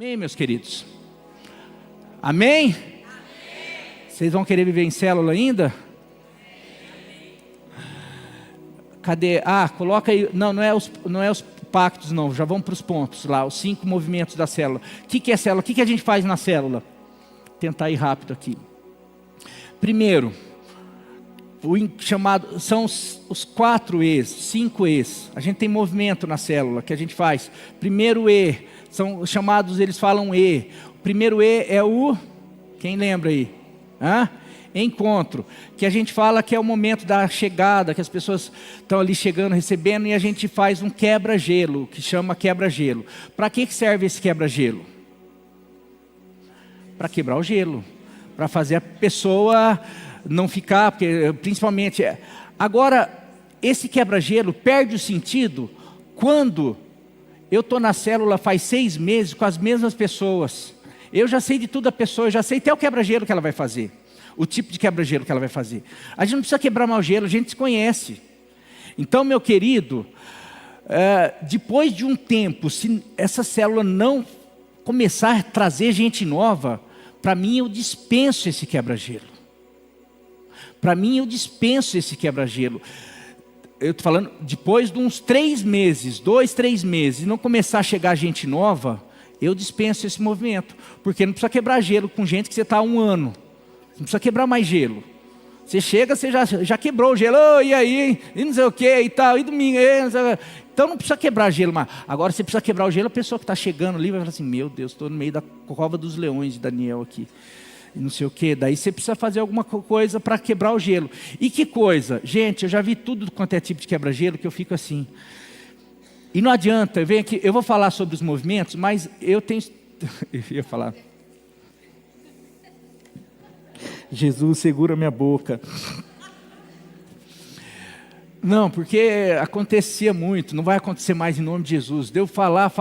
Amém, meus queridos? Amém? Vocês vão querer viver em célula ainda? Cadê? Coloca aí. Não é os pactos não. Já vamos para os pontos lá. Os 5 movimentos da célula. O que é célula? O que a gente faz na célula? Vou tentar ir rápido aqui. Primeiro, são os 4 E's, 5 E's. A gente tem movimento na célula que a gente faz. Primeiro E, são chamados, eles falam E. O primeiro E é o, quem lembra aí? Encontro, que a gente fala que é o momento da chegada, que as pessoas estão ali chegando, recebendo, e a gente faz um quebra-gelo, que chama quebra-gelo. Para que serve esse quebra-gelo? Para quebrar o gelo, para fazer a pessoa não ficar, porque principalmente... Agora, esse quebra-gelo perde o sentido quando eu estou na célula faz 6 meses com as mesmas pessoas. Eu já sei de tudo da pessoa, eu já sei até o quebra-gelo que ela vai fazer. O tipo de quebra-gelo que ela vai fazer. A gente não precisa quebrar mais o gelo, a gente se conhece. Então, meu querido, depois de um tempo, se essa célula não começar a trazer gente nova, para mim eu dispenso esse quebra-gelo. Para mim eu dispenso esse quebra-gelo. Eu estou falando, depois de uns 3 meses, 2, 3 meses, e não começar a chegar gente nova, eu dispenso esse movimento. Porque não precisa quebrar gelo com gente que você está há 1 ano. Não precisa quebrar mais gelo. Você chega, você já quebrou o gelo. E aí, e não sei o que, e tal, e domingo. Então não precisa quebrar gelo mais. Agora você precisa quebrar o gelo, a pessoa que está chegando ali vai falar assim, meu Deus, estou no meio da cova dos leões de Daniel aqui. E não sei o que. Daí você precisa fazer alguma coisa para quebrar o gelo. E que coisa? Gente, eu já vi tudo quanto é tipo de quebra-gelo que eu fico assim. E não adianta, eu venho aqui, eu vou falar sobre os movimentos, mas eu tenho... Eu ia falar... Jesus, segura minha boca. Não, porque acontecia muito, não vai acontecer mais em nome de Jesus. Deu falar,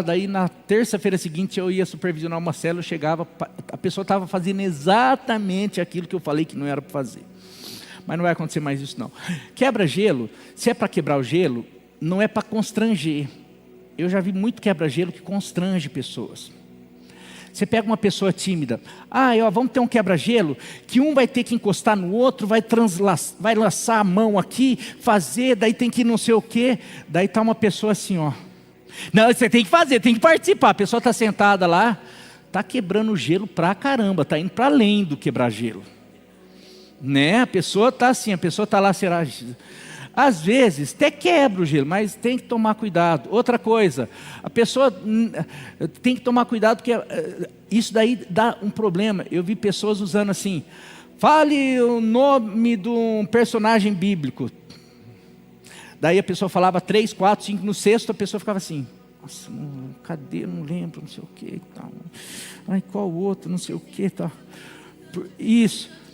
daí na terça-feira seguinte eu ia supervisionar uma célula, eu chegava, a pessoa estava fazendo exatamente aquilo que eu falei que não era para fazer. Mas não vai acontecer mais isso não. Quebra-gelo, se é para quebrar o gelo, não é para constranger. Eu já vi muito quebra-gelo que constrange pessoas. Você pega uma pessoa tímida, vamos ter um quebra-gelo, que um vai ter que encostar no outro, vai laçar a mão aqui, fazer, daí tem que não sei o quê, daí está uma pessoa assim, Não, você tem que fazer, tem que participar, a pessoa está sentada lá, está quebrando o gelo pra caramba, está indo para além do quebrar-gelo. Né? A pessoa está assim, a pessoa está lá, será... Às vezes, até quebra o gelo, mas tem que tomar cuidado. Outra coisa, a pessoa tem que tomar cuidado, porque isso daí dá um problema. Eu vi pessoas usando assim, fale o nome de um personagem bíblico. Daí a pessoa falava 3, 4, 5, no sexto a pessoa ficava assim, nossa, cadê, não lembro, não sei o que, tal. Qual outro, não sei o que, tal. Isso.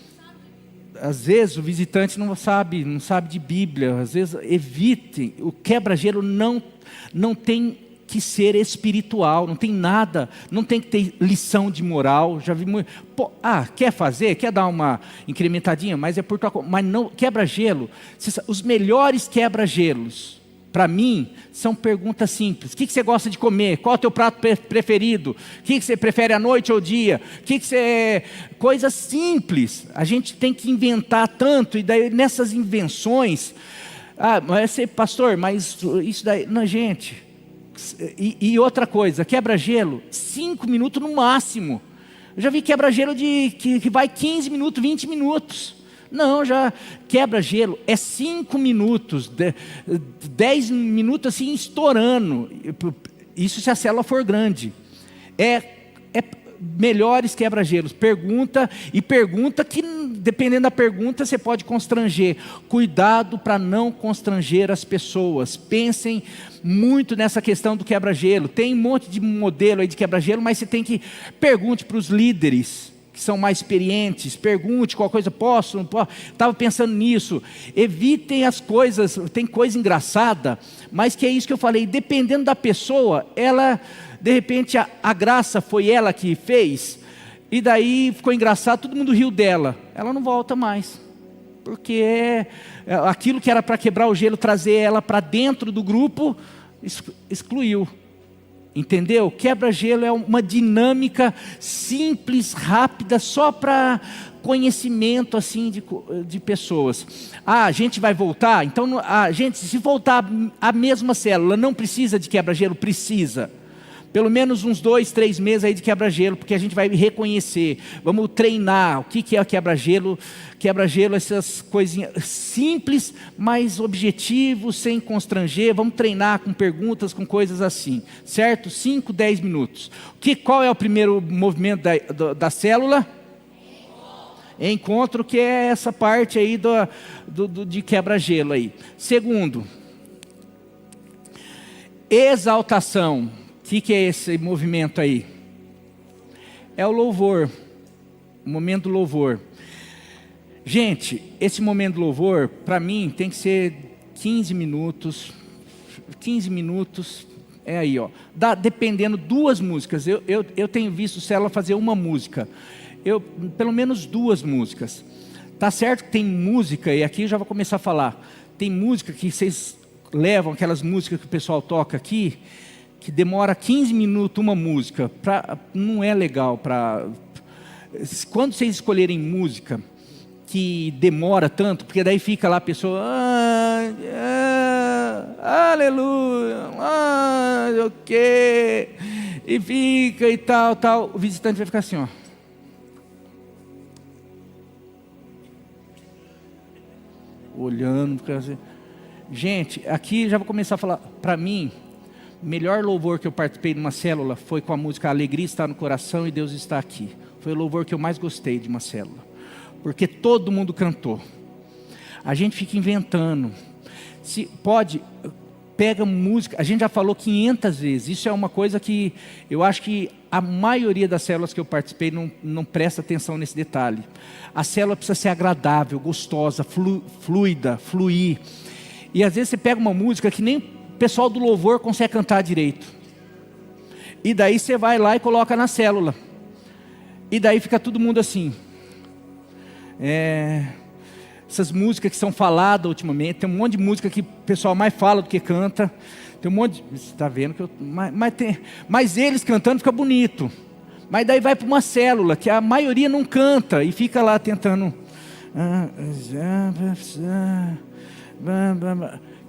Às vezes o visitante não sabe de Bíblia, às vezes evitem, o quebra-gelo não tem que ser espiritual, não tem nada, não tem que ter lição de moral, já vi muito, quer fazer, quer dar uma incrementadinha, mas é por tua conta, mas não, quebra-gelo, os melhores quebra-gelos, para mim, são perguntas simples. O que você gosta de comer? Qual é o teu prato preferido? O que você prefere à noite ou dia? Coisas simples. A gente tem que inventar tanto. E daí nessas invenções... pastor, mas isso daí... Não, gente... E outra coisa, quebra-gelo, 5 minutos no máximo. Eu já vi quebra-gelo que vai 15 minutos, 20 minutos. Não, já quebra-gelo é 5 minutos, 10 minutos assim estourando. Isso se a célula for grande. É melhores quebra-gelos. Pergunta que, dependendo da pergunta, você pode constranger. Cuidado para não constranger as pessoas. Pensem muito nessa questão do quebra-gelo. Tem um monte de modelo aí de quebra-gelo, mas você tem que pergunte para os líderes que são mais experientes, pergunte qual coisa posso, não posso, estava pensando nisso, evitem as coisas, tem coisa engraçada, mas que é isso que eu falei, dependendo da pessoa, ela, de repente a graça foi ela que fez, e daí ficou engraçado, todo mundo riu dela, ela não volta mais, porque aquilo que era para quebrar o gelo, trazer ela para dentro do grupo, excluiu. Entendeu? Quebra-gelo é uma dinâmica simples, rápida, só para conhecimento assim de pessoas. Ah, a gente vai voltar? Então, gente, se voltar a mesma célula, não precisa de quebra-gelo? Precisa. Pelo menos uns 2, 3 meses aí de quebra-gelo, porque a gente vai reconhecer, vamos treinar o que é o quebra-gelo. Quebra-gelo, essas coisinhas simples, mas objetivos, sem constranger. Vamos treinar com perguntas, com coisas assim, certo? 5, 10 minutos. Qual é o primeiro movimento da célula? Encontro, que é essa parte aí de quebra-gelo aí. Segundo, exaltação. O que é esse movimento aí? É o louvor, o momento do louvor. Gente, esse momento do louvor, para mim, tem que ser 15 minutos. 15 minutos, é aí, ó. Dependendo, 2 músicas. Eu tenho visto Célula fazer uma música. Pelo menos 2 músicas. Tá certo que tem música, e aqui eu já vou começar a falar. Tem música que vocês levam, aquelas músicas que o pessoal toca aqui, que demora 15 minutos uma música, não é legal. Quando vocês escolherem música que demora tanto, porque daí fica lá a pessoa, aleluia, ok, e fica e tal, o visitante vai ficar assim, ó. Olhando, assim. Gente, aqui já vou começar a falar, para mim, melhor louvor que eu participei de uma célula foi com a música Alegria Está no Coração e Deus Está Aqui. Foi o louvor que eu mais gostei de uma célula, porque todo mundo cantou. A gente fica inventando. Se pode, pega música, a gente já falou 500 vezes, isso é uma coisa que eu acho que a maioria das células que eu participei não presta atenção nesse detalhe. A célula precisa ser agradável, gostosa, fluida, fluir. E às vezes você pega uma música que nem o pessoal do louvor consegue cantar direito. E daí você vai lá e coloca na célula. E daí fica todo mundo assim. Essas músicas que são faladas ultimamente, tem um monte de música que o pessoal mais fala do que canta. Tem um monte de, você está vendo que mas eles cantando fica bonito. Mas daí vai para uma célula que a maioria não canta e fica lá tentando.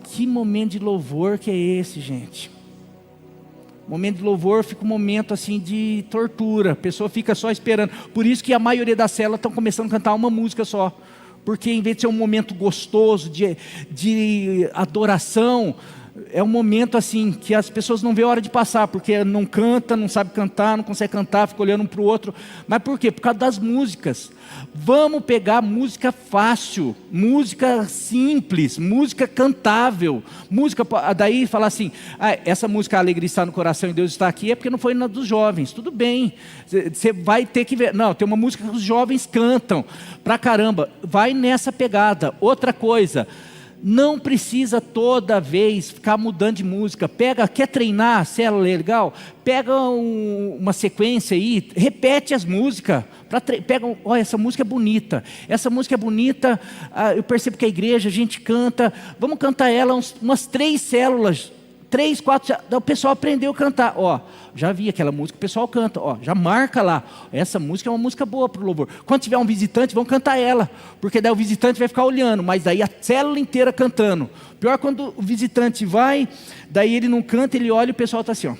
Que momento de louvor que é esse, gente? Momento de louvor fica um momento assim de tortura. A pessoa fica só esperando. Por isso que a maioria das células estão começando a cantar uma música só. Porque em vez de ser um momento gostoso de adoração, é um momento assim que as pessoas não vê a hora de passar, porque não canta, não sabe cantar, não consegue cantar, fica olhando um para o outro. Mas por quê? Por causa das músicas. Vamos pegar música fácil, música simples, música cantável, música, daí falar assim, essa música A Alegria Está no Coração e Deus Está Aqui, é porque não foi na dos jovens. Tudo bem, você vai ter que ver, não, tem uma música que os jovens cantam pra caramba, vai nessa pegada. Outra coisa, não precisa toda vez ficar mudando de música. Quer treinar, célula legal? Pega uma sequência aí, repete as músicas. Olha, essa música é bonita. Essa música é bonita, eu percebo que a igreja, a gente canta. Vamos cantar ela umas 3 células. 3, 4, o pessoal aprendeu a cantar. Já vi aquela música, o pessoal canta. Já marca lá. Essa música é uma música boa para o louvor. Quando tiver um visitante, vão cantar ela. Porque daí o visitante vai ficar olhando, mas daí a célula inteira cantando. Pior quando o visitante vai, daí ele não canta, ele olha e o pessoal está assim, ó.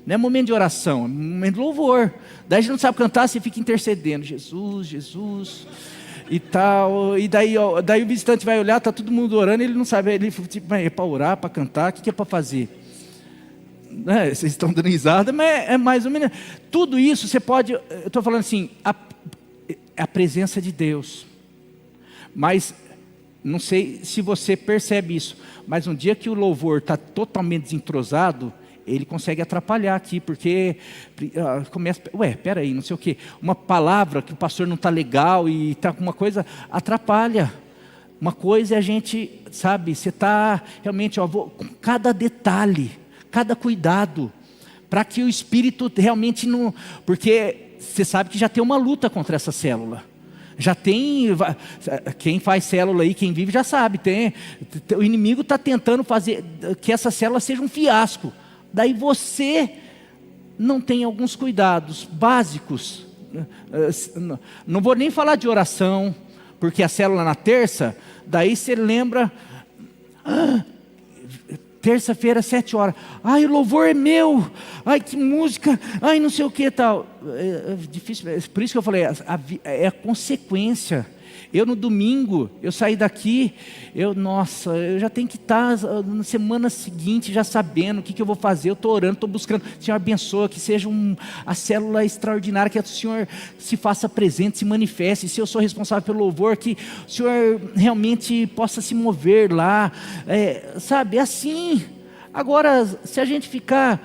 Não é momento de oração, é momento de louvor. Daí a gente não sabe cantar, você fica intercedendo. Jesus, Jesus... e tal, e daí o visitante vai olhar, está todo mundo orando, ele não sabe, ele tipo, é para orar, para cantar, o que é para fazer? Vocês estão dando risada, mas é mais ou menos, tudo isso você pode, eu estou falando assim, a presença de Deus, mas, não sei se você percebe isso, mas um dia que o louvor está totalmente desentrosado, ele consegue atrapalhar aqui, porque começa, peraí, não sei o quê, uma palavra que o pastor não está legal e está com uma coisa, atrapalha. Uma coisa é a gente, sabe, você está realmente, com cada detalhe, cada cuidado, para que o Espírito realmente não, porque você sabe que já tem uma luta contra essa célula. Já tem, quem faz célula aí, quem vive já sabe, o inimigo está tentando fazer que essa célula seja um fiasco. Daí você não tem alguns cuidados básicos. Não vou nem falar de oração, porque a célula na terça, daí você lembra, terça-feira, 7 horas, ai, o louvor é meu, ai, que música, ai, não sei o que tal. É difícil, por isso que eu falei, é a consequência. Eu no domingo, eu saí daqui, eu já tenho que estar na semana seguinte já sabendo o que eu vou fazer. Eu estou orando, estou buscando, Senhor abençoa, que seja a célula extraordinária, que o Senhor se faça presente, se manifeste. Se eu sou responsável pelo louvor, que o Senhor realmente possa se mover lá, sabe, é assim. Agora, se a gente ficar,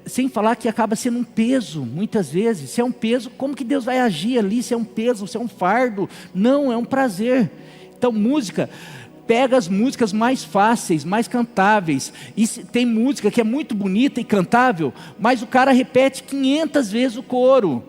sem falar que acaba sendo um peso, muitas vezes, se é um peso, como que Deus vai agir ali, se é um peso, se é um fardo? Não, é um prazer. Então música, pega as músicas mais fáceis, mais cantáveis, e tem música que é muito bonita e cantável, mas o cara repete 500 vezes o coro,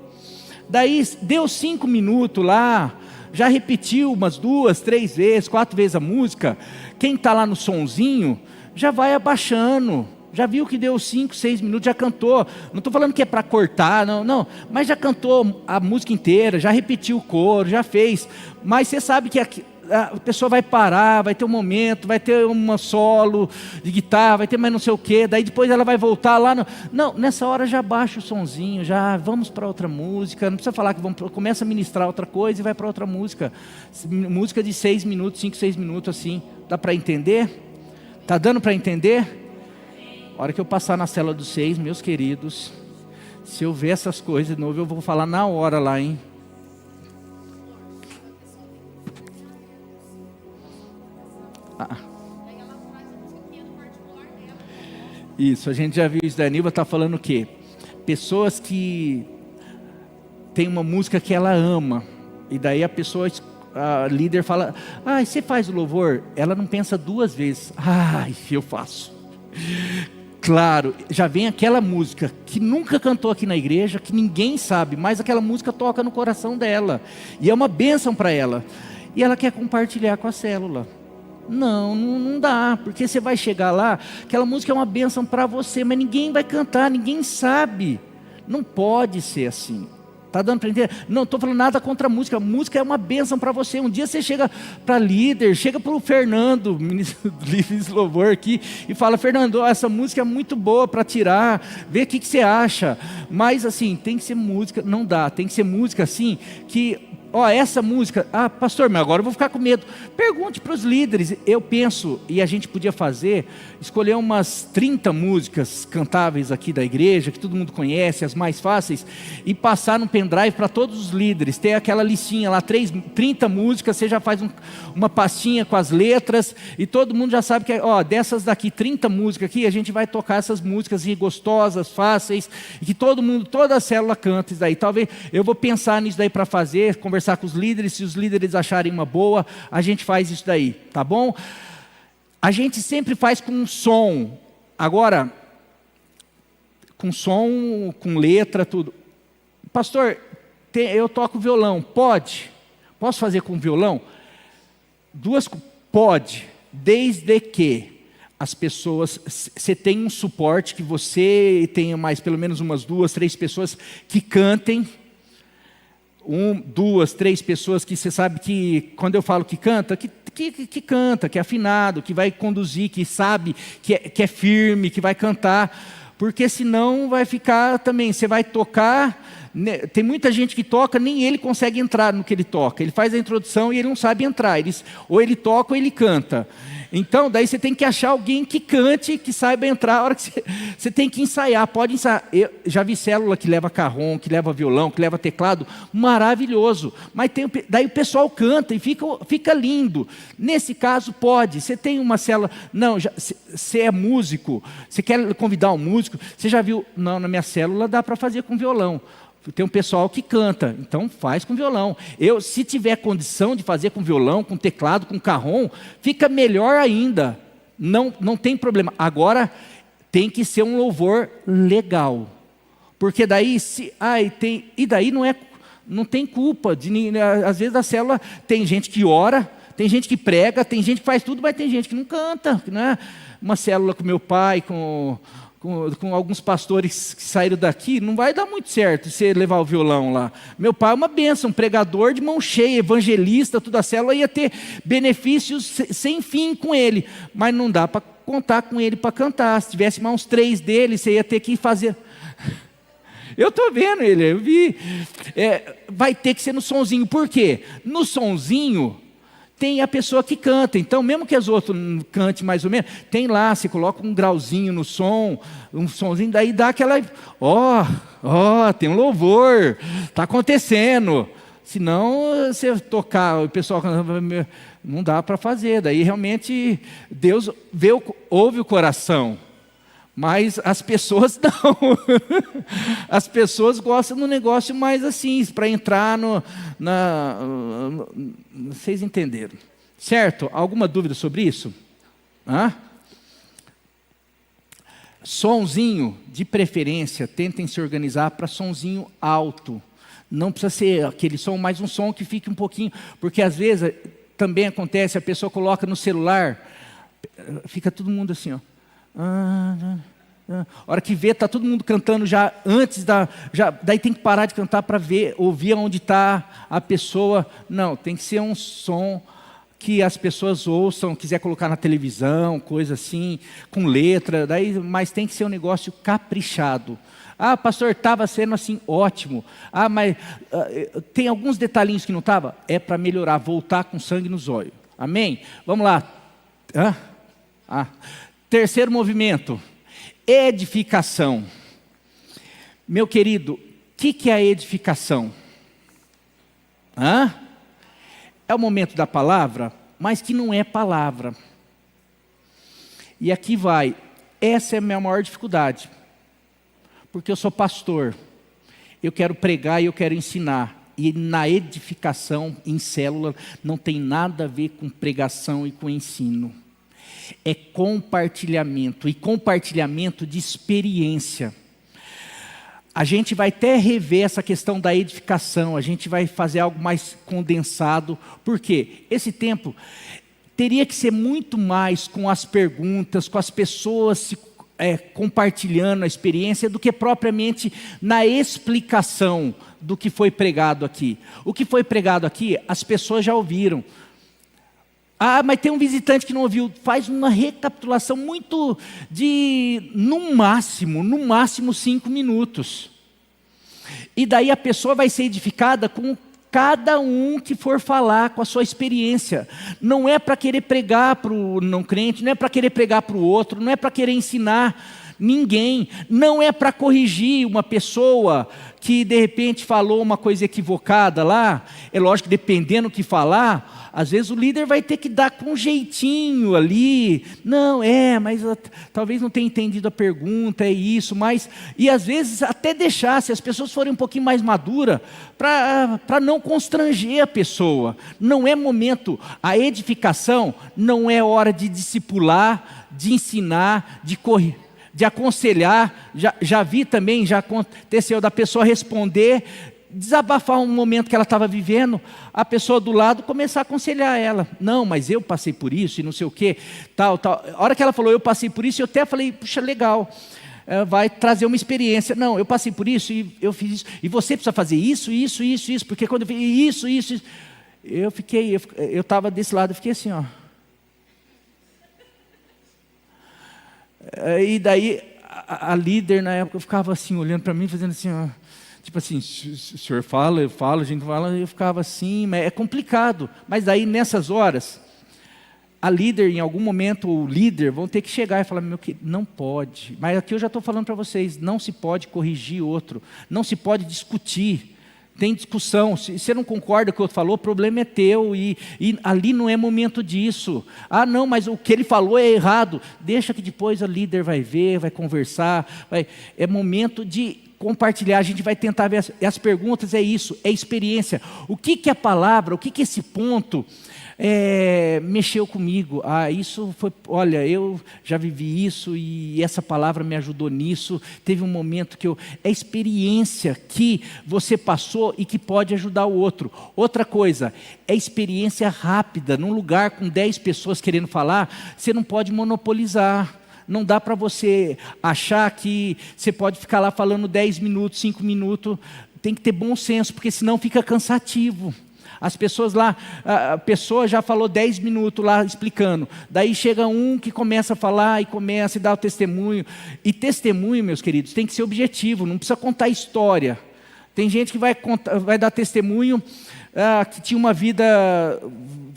daí deu 5 minutos lá, já repetiu umas 2, 3 vezes, 4 vezes a música, quem está lá no sonzinho, já vai abaixando, já viu que deu 5, 6 minutos, já cantou, não estou falando que é para cortar, não, mas já cantou a música inteira, já repetiu o coro, já fez, mas você sabe que a pessoa vai parar, vai ter um momento, vai ter uma solo de guitarra, vai ter mais não sei o que, daí depois ela vai voltar lá, não, nessa hora já baixa o sonzinho, já vamos para outra música, não precisa falar que começa a ministrar outra coisa e vai para outra música de 6 minutos, 5, 6 minutos assim, dá para entender? Está dando para entender? A hora que eu passar na célula dos 6, meus queridos, se eu ver essas coisas de novo, eu vou falar na hora lá, hein? Isso, a gente já viu isso da Aníbal, está falando o quê? Pessoas que tem uma música que ela ama, e daí a líder fala, você faz o louvor? Ela não pensa 2 vezes, eu faço. Claro, já vem aquela música que nunca cantou aqui na igreja, que ninguém sabe, mas aquela música toca no coração dela, e é uma bênção para ela, e ela quer compartilhar com a célula. Não dá, porque você vai chegar lá, aquela música é uma bênção para você, mas ninguém vai cantar, ninguém sabe, não pode ser assim. Está dando para entender? Não estou falando nada contra a música é uma bênção para você. Um dia você chega para líder, chega para o Fernando, ministro do Livres Louvor aqui, e fala, Fernando, essa música é muito boa para tirar, vê o que você acha. Mas assim, tem que ser música, não dá, tem que ser música assim, que... essa música, pastor, mas agora eu vou ficar com medo. Pergunte para os líderes, eu penso, e a gente podia escolher umas 30 músicas cantáveis aqui da igreja, que todo mundo conhece, as mais fáceis, e passar no pendrive para todos os líderes, ter aquela listinha lá, 30 músicas, você já faz uma pastinha com as letras, e todo mundo já sabe que, dessas daqui, 30 músicas aqui, a gente vai tocar essas músicas gostosas, fáceis, e que toda a célula canta isso daí. Talvez eu vou pensar nisso daí para fazer, conversar com os líderes, se os líderes acharem uma boa, a gente faz isso daí, tá bom? A gente sempre faz com som, agora, com som, com letra, tudo. Pastor, eu toco violão, pode? Posso fazer com violão? Pode, desde que as pessoas, você tem um suporte, que você tenha mais, pelo menos umas 2, 3 pessoas que cantem, 2, 3 pessoas que você sabe que, quando eu falo que canta, que canta, que é afinado, que vai conduzir, que sabe, que é firme, que vai cantar, porque senão vai ficar também, você vai tocar, tem muita gente que toca, nem ele consegue entrar no que ele toca, ele faz a introdução e ele não sabe entrar, ou ele toca ou ele canta. Então, daí você tem que achar alguém que cante, que saiba entrar, a hora que você tem que ensaiar, pode ensaiar. Eu já vi célula que leva carrom, que leva violão, que leva teclado, maravilhoso. Mas daí o pessoal canta e fica lindo. Nesse caso, pode. Você tem uma célula, você é músico, você quer convidar um músico, você já viu, não, na minha célula dá para fazer com violão. Tem um pessoal que canta, então faz com violão. Se tiver condição de fazer com violão, com teclado, com carrom, fica melhor ainda. Não tem problema. Agora, tem que ser um louvor legal. Porque daí, daí não tem culpa. Às vezes a célula tem gente que ora, tem gente que prega, tem gente que faz tudo, mas tem gente que não canta. Né? Uma célula com meu pai, com com alguns pastores que saíram daqui, não vai dar muito certo você levar o violão lá. Meu pai é uma bênção, um pregador de mão cheia, evangelista, toda a célula ia ter benefícios sem fim com ele, mas não dá para contar com ele para cantar. Se tivesse mais uns 3 dele, você ia ter que fazer. Eu estou vendo ele, eu vi. Vai ter que ser no sonzinho. Por quê? No sonzinho tem a pessoa que canta. Então, mesmo que as outras cantem mais ou menos, tem lá, você coloca um grauzinho no som, um sonzinho, daí dá aquela... tem um louvor, está acontecendo. Senão, você tocar, o pessoal não dá para fazer. Daí, realmente, Deus ouve o coração. Mas as pessoas não. As pessoas gostam do negócio mais assim, para entrar vocês entenderam. Certo? Alguma dúvida sobre isso? Sonzinho, de preferência, tentem se organizar para sonzinho alto. Não precisa ser aquele som, mas um som que fique um pouquinho... Porque às vezes também acontece, a pessoa coloca no celular, fica todo mundo assim, ó. A hora que vê, está todo mundo cantando já antes daí tem que parar de cantar para ouvir onde está a pessoa. Não, tem que ser um som que as pessoas ouçam, quiser colocar na televisão, coisa assim, com letra, mas tem que ser um negócio caprichado. Pastor, estava sendo assim, ótimo. Mas tem alguns detalhinhos que não estava? É para melhorar, voltar com sangue nos olhos. Amém? Vamos lá. Terceiro movimento, edificação. Meu querido, o que é a edificação? É o momento da palavra, mas que não é palavra. E aqui vai, essa é a minha maior dificuldade. Porque eu sou pastor, eu quero pregar e eu quero ensinar. E na edificação, em célula, não tem nada a ver com pregação e com ensino. É compartilhamento, e compartilhamento de experiência. A gente vai até rever essa questão da edificação, a gente vai fazer algo mais condensado, porque esse tempo teria que ser muito mais com as perguntas, com as pessoas compartilhando a experiência, do que propriamente na explicação do que foi pregado aqui. O que foi pregado aqui, as pessoas já ouviram. Mas tem um visitante que não ouviu. Faz uma recapitulação muito no máximo 5 minutos. E daí a pessoa vai ser edificada com cada um que for falar com a sua experiência. Não é para querer pregar para o não crente, não é para querer pregar para o outro, não é para querer ensinar ninguém, não é para corrigir uma pessoa que de repente falou uma coisa equivocada lá. É lógico que dependendo do que falar, às vezes o líder vai ter que dar com um jeitinho ali. Não, mas talvez não tenha entendido a pergunta, é isso, mas... E às vezes até deixar, se as pessoas forem um pouquinho mais maduras, para não constranger a pessoa. Não é momento, a edificação não é hora de discipular, de ensinar, de aconselhar. Já vi também, já aconteceu da pessoa responder, desabafar um momento que ela estava vivendo, a pessoa do lado começar a aconselhar ela. Não, mas eu passei por isso e não sei o quê, tal. A hora que ela falou, eu passei por isso, eu até falei, puxa, legal, vai trazer uma experiência. Não, eu passei por isso e eu fiz isso. E você precisa fazer isso, porque quando eu fiz isso. Eu estava desse lado, eu fiquei assim, ó. E daí, a líder na época ficava assim, olhando para mim, fazendo assim, ó. Tipo assim, o senhor fala, eu falo, a gente fala, eu ficava assim, é complicado. Mas daí nessas horas, a líder, em algum momento, o líder, vão ter que chegar e falar, meu querido, não pode. Mas aqui eu já estou falando para vocês, não se pode corrigir outro, não se pode discutir. Tem discussão, se você não concorda com o que o outro falou, o problema é teu, e ali não é momento disso. Não, mas o que ele falou é errado. Deixa que depois a líder vai ver, vai conversar, é momento de compartilhar. A gente vai tentar ver as perguntas, é isso, é experiência. O que a palavra, o que esse ponto mexeu comigo? Isso foi, olha, eu já vivi isso e essa palavra me ajudou nisso. Teve um momento que é experiência que você passou e que pode ajudar o outro. Outra coisa, é experiência rápida. Num lugar com 10 pessoas querendo falar, você não pode monopolizar. Não dá para você achar que você pode ficar lá falando 10 minutos, 5 minutos. Tem que ter bom senso, porque senão fica cansativo. As pessoas lá, a pessoa já falou 10 minutos lá explicando. Daí chega um que começa a falar e começa a dar o testemunho. E testemunho, meus queridos, tem que ser objetivo, não precisa contar história. Tem gente que vai dar testemunho que tinha uma vida,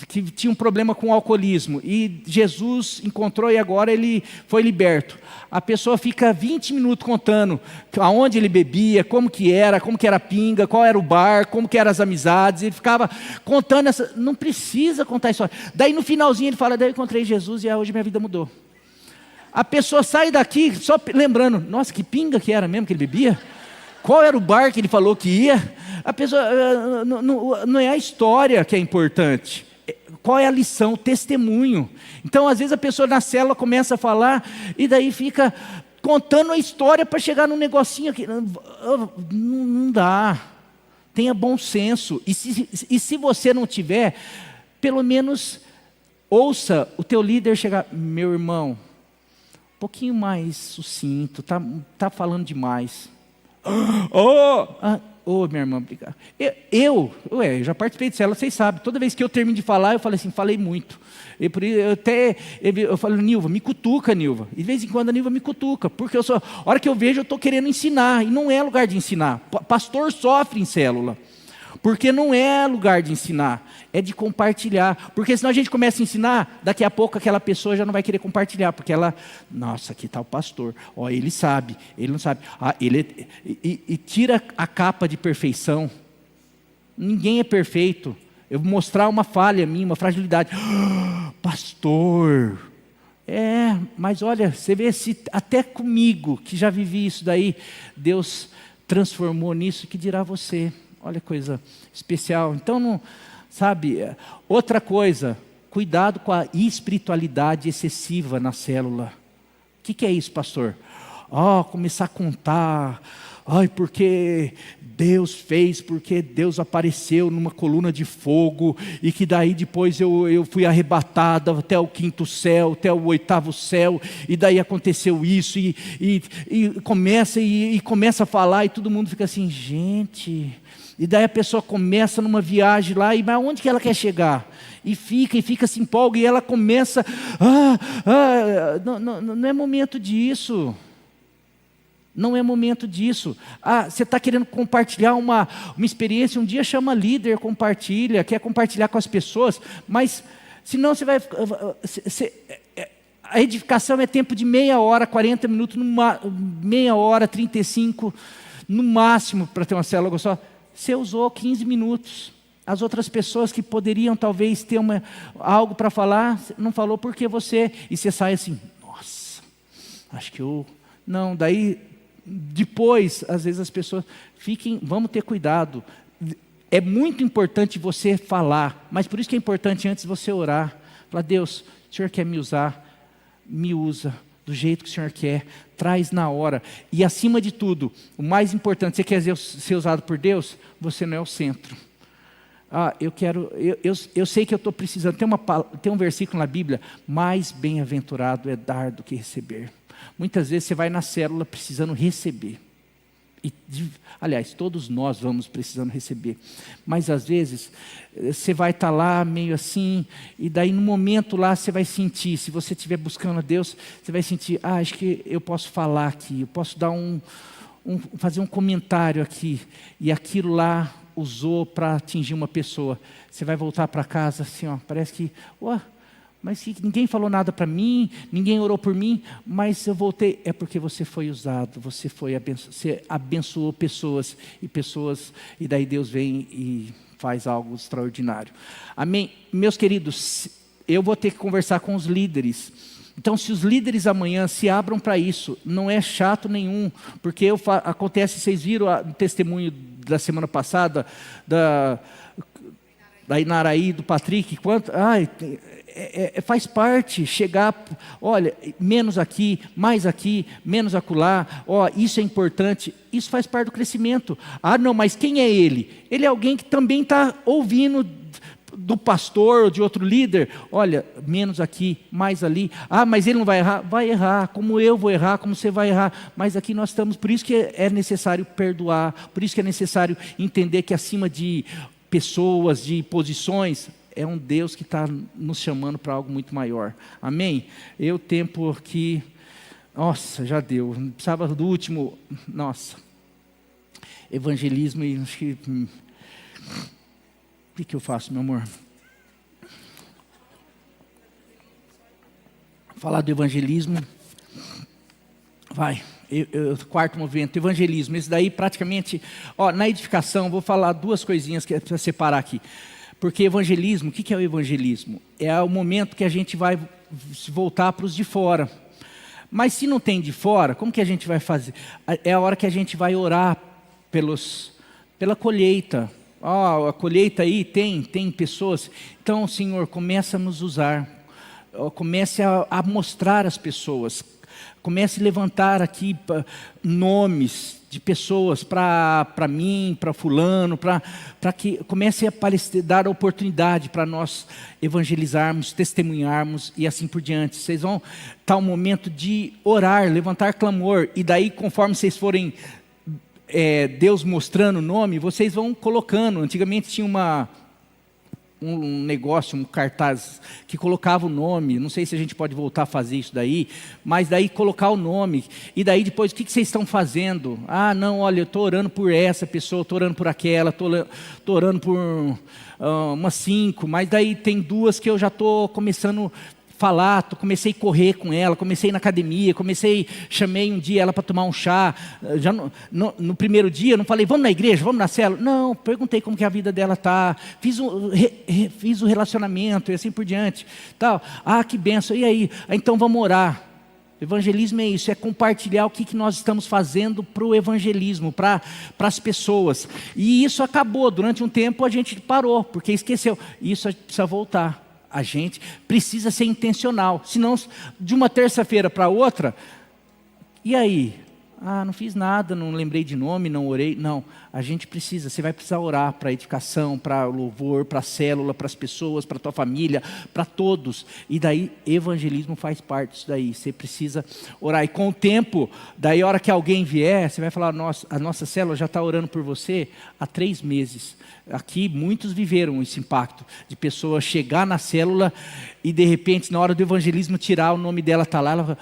que tinha um problema com o alcoolismo. E Jesus encontrou e agora ele foi liberto. A pessoa fica 20 minutos contando aonde ele bebia, como que era a pinga, qual era o bar, como que eram as amizades. Ele ficava contando essa... Não precisa contar a história. Daí no finalzinho ele fala, daí eu encontrei Jesus e hoje minha vida mudou. A pessoa sai daqui só lembrando, nossa, que pinga que era mesmo que ele bebia? Qual era o bar que ele falou que ia? A pessoa, não é a história que é importante. Qual é a lição? O testemunho. Então, às vezes a pessoa na célula começa a falar e daí fica contando a história para chegar num negocinho aqui. Não dá. Tenha bom senso. E se você não tiver, pelo menos ouça o teu líder chegar, meu irmão, um pouquinho mais sucinto, tá falando demais. Minha irmã, obrigado. Eu já participei de célula, vocês sabem. Toda vez que eu termino de falar, eu falo assim, falei muito. Eu falo, Nilva, me cutuca, Nilva. E de vez em quando a Nilva me cutuca, porque a hora que eu vejo, eu estou querendo ensinar. E não é lugar de ensinar. Pastor sofre em célula. Porque não é lugar de ensinar, é de compartilhar. Porque senão a gente começa a ensinar, daqui a pouco aquela pessoa já não vai querer compartilhar, porque ela, nossa, aqui está o pastor, ele sabe, ele não sabe. E tira a capa de perfeição. Ninguém é perfeito. Eu vou mostrar uma falha minha, uma fragilidade. Pastor, mas olha, você vê se até comigo, que já vivi isso daí, Deus transformou nisso, que dirá você? Olha que coisa especial. Então, não, sabe, outra coisa, cuidado com a espiritualidade excessiva na célula. O que é isso, pastor? Começar a contar, porque Deus fez, porque Deus apareceu numa coluna de fogo, e que daí depois eu fui arrebatado até o 5º céu, até o 8º céu, e daí aconteceu isso, e começa a falar, e todo mundo fica assim, gente... E daí a pessoa começa numa viagem lá, mas onde que ela quer chegar? E fica, se empolga, e ela começa, não é momento disso. Não é momento disso. Você está querendo compartilhar uma experiência, um dia chama líder, compartilha, quer compartilhar com as pessoas, mas senão você vai... A edificação é tempo de meia hora, 40 minutos, meia hora, 35, no máximo, para ter uma célula gostosa. Você usou 15 minutos. As outras pessoas que poderiam talvez ter algo para falar, não falou porque você... E você sai assim, nossa, acho que eu... Não, daí, depois, às vezes as pessoas... Vamos ter cuidado. É muito importante você falar, mas por isso que é importante antes você orar. Falar, Deus, o Senhor quer me usar, me usa do jeito que o Senhor quer, traz na hora. E acima de tudo, o mais importante, você quer ser usado por Deus? Você não é o centro. Eu sei que eu estou precisando, tem um versículo na Bíblia, mais bem-aventurado é dar do que receber. Muitas vezes você vai na célula precisando receber. Aliás, todos nós vamos precisando receber, mas às vezes você vai estar lá meio assim, e daí no momento lá você vai sentir, se você estiver buscando a Deus, você vai sentir, acho que eu posso falar aqui, eu posso dar fazer um comentário aqui, e aquilo lá usou para atingir uma pessoa. Você vai voltar para casa assim, parece que, mas ninguém falou nada para mim, ninguém orou por mim, mas eu voltei. É porque você foi usado, você abençoou pessoas, e daí Deus vem e faz algo extraordinário. Amém? Meus queridos, eu vou ter que conversar com os líderes. Então, se os líderes amanhã se abram para isso, não é chato nenhum, porque acontece, vocês viram o testemunho da semana passada, da Inaraí, do Patrick, faz parte chegar, olha, menos aqui, mais aqui, menos acolá, isso é importante, isso faz parte do crescimento. Não, mas quem é ele? Ele é alguém que também está ouvindo do pastor ou de outro líder, olha, menos aqui, mais ali. Ah, mas ele não vai errar? Vai errar, como eu vou errar, como você vai errar. Mas aqui nós estamos, por isso que é necessário perdoar, por isso que é necessário entender que acima de pessoas, de posições, é um Deus que está nos chamando para algo muito maior. Amém? Eu tempo aqui, nossa, já deu, não precisava do último, nossa, evangelismo e acho que... O que eu faço, meu amor? Falar do evangelismo. Vai, quarto movimento, evangelismo. Esse daí praticamente, na edificação, vou falar duas coisinhas que é para separar aqui. Porque evangelismo, o que é o evangelismo? É o momento que a gente vai se voltar para os de fora. Mas se não tem de fora, como que a gente vai fazer? É a hora que a gente vai orar pela colheita. A colheita aí tem pessoas. Então, Senhor, começa a nos usar. Comece a mostrar as pessoas. Comece a levantar aqui nomes de pessoas para mim, para fulano, para que comece a aparecer, dar oportunidade para nós evangelizarmos, testemunharmos e assim por diante. Vocês vão estar um momento de orar, levantar clamor, e daí conforme vocês forem Deus mostrando o nome, vocês vão colocando. Antigamente tinha um negócio, um cartaz que colocava o nome, não sei se a gente pode voltar a fazer isso daí, mas daí colocar o nome, e daí depois, o que vocês estão fazendo? Ah, não, olha, eu estou orando por essa pessoa, estou orando por aquela, estou orando por umas 5, mas daí tem 2 que eu já estou começando falar, comecei a correr com ela, comecei na academia, chamei um dia ela para tomar um chá. Já no primeiro dia eu não falei, vamos na igreja, vamos na célula? Não, perguntei como que a vida dela está, fiz o relacionamento e assim por diante. Tal. Ah, que benção, e aí? Então vamos orar. Evangelismo é isso, é compartilhar o que nós estamos fazendo para o evangelismo, para as pessoas. E isso acabou, durante um tempo a gente parou, porque esqueceu. Isso precisa voltar. A gente precisa ser intencional, senão de uma terça-feira para outra, e aí? Ah, não fiz nada, não lembrei de nome, não orei. Não, a gente precisa, você vai precisar orar para a edificação, para louvor, para a célula, para as pessoas, para a tua família, para todos. E daí, evangelismo faz parte disso daí, você precisa orar. E com o tempo, daí a hora que alguém vier, você vai falar, a nossa célula já está orando por você há 3 meses. Aqui muitos viveram esse impacto, de pessoa chegar na célula e de repente, na hora do evangelismo, tirar o nome dela, está lá, ela...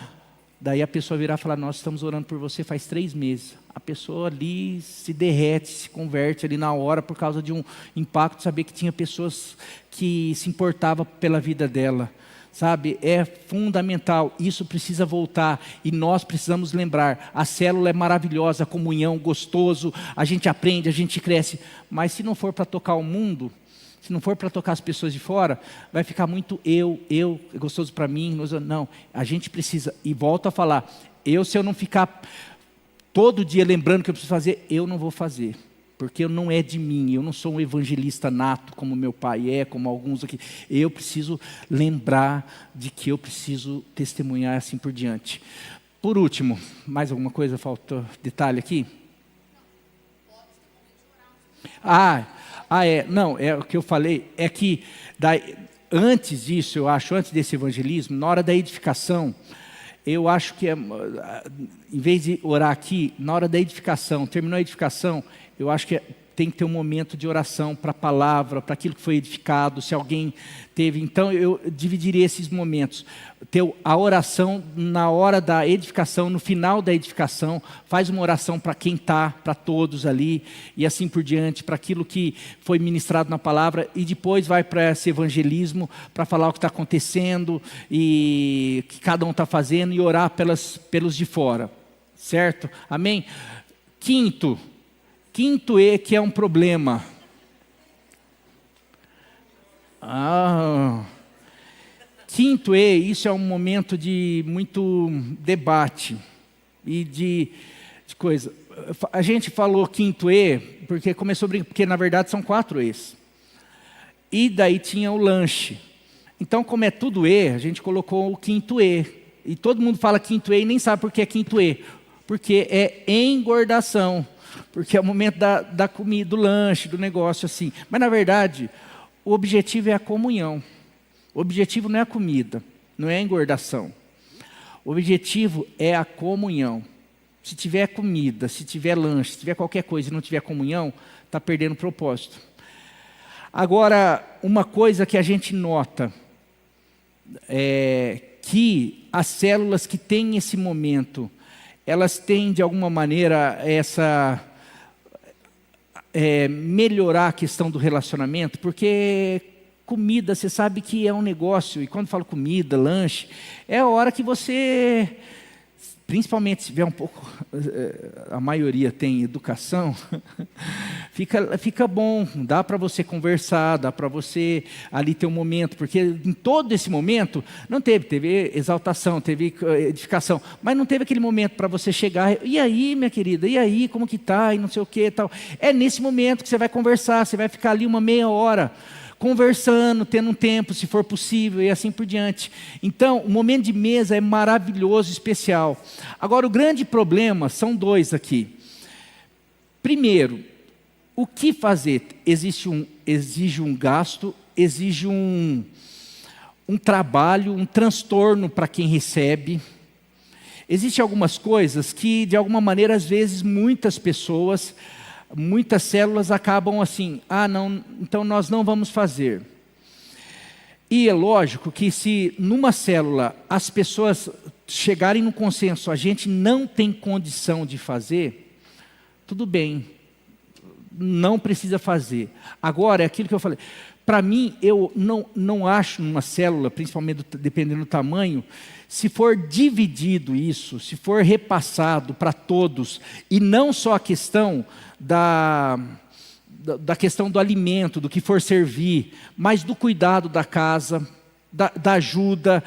Daí a pessoa virar e falar, nós estamos orando por você faz 3 meses. A pessoa ali se derrete, se converte ali na hora por causa de um impacto, saber que tinha pessoas que se importavam pela vida dela. Sabe, é fundamental, isso precisa voltar e nós precisamos lembrar, a célula é maravilhosa, a comunhão, gostoso, a gente aprende, a gente cresce, mas se não for para tocar o mundo, se não for para tocar as pessoas de fora, vai ficar muito é gostoso para mim. Não, a gente precisa, e volto a falar, se eu não ficar todo dia lembrando que eu preciso fazer, eu não vou fazer, porque não é de mim, eu não sou um evangelista nato, como meu pai como alguns aqui. Eu preciso lembrar de que eu preciso testemunhar assim por diante. Por último, mais alguma coisa, faltou detalhe aqui? Não, é o que eu falei, é que antes disso, eu acho, antes desse evangelismo, na hora da edificação, eu acho que em vez de orar aqui, na hora da edificação, terminou a edificação, eu acho que tem que ter um momento de oração para a palavra, para aquilo que foi edificado, se alguém teve. Então eu dividiria esses momentos. A oração na hora da edificação, no final da edificação, faz uma oração para quem está, para todos ali, e assim por diante, para aquilo que foi ministrado na palavra, e depois vai para esse evangelismo, para falar o que está acontecendo, e o que cada um está fazendo, e orar pelos de fora, certo? Amém? Quinto que é um problema. Quinto isso é um momento de muito debate e de coisa. A gente falou quinto porque começou a brincar, porque na verdade são 4 E's. E daí tinha o lanche. Então, como é tudo a gente colocou o quinto E. E todo mundo fala quinto E e nem sabe por que é quinto E. Porque é engordação. Porque é o momento da comida, do lanche, do negócio assim. Mas na verdade, o objetivo é a comunhão. O objetivo não é a comida, não é a engordação. O objetivo é a comunhão. Se tiver comida, se tiver lanche, se tiver qualquer coisa e não tiver comunhão, está perdendo o propósito. Agora, uma coisa que a gente nota é que as células que têm esse momento, elas têm de alguma maneira melhorar a questão do relacionamento, porque comida, você sabe que é um negócio, e quando falo comida, lanche, é a hora que você, principalmente se tiver um pouco, a maioria tem educação, fica bom, dá para você conversar, dá para você ali ter um momento, porque em todo esse momento, não teve exaltação, teve edificação, mas não teve aquele momento para você chegar, e aí minha querida, e aí, como que tá, e não sei o que e tal. É nesse momento que você vai conversar, você vai ficar ali uma meia hora, conversando, tendo um tempo, se for possível, e assim por diante. Então, o momento de mesa é maravilhoso, especial. Agora, o grande problema são dois aqui. Primeiro, o que fazer? Exige um gasto, exige um trabalho, um transtorno para quem recebe. Existem algumas coisas que, de alguma maneira, às vezes, muitas células acabam assim, não, então nós não vamos fazer. E é lógico que se numa célula as pessoas chegarem no consenso, a gente não tem condição de fazer, tudo bem, não precisa fazer. Agora, é aquilo que eu falei, para mim, eu não acho numa célula, principalmente dependendo do tamanho, se for dividido isso, se for repassado para todos, e não só a questão da questão do alimento, do que for servir, mas do cuidado da casa, da ajuda,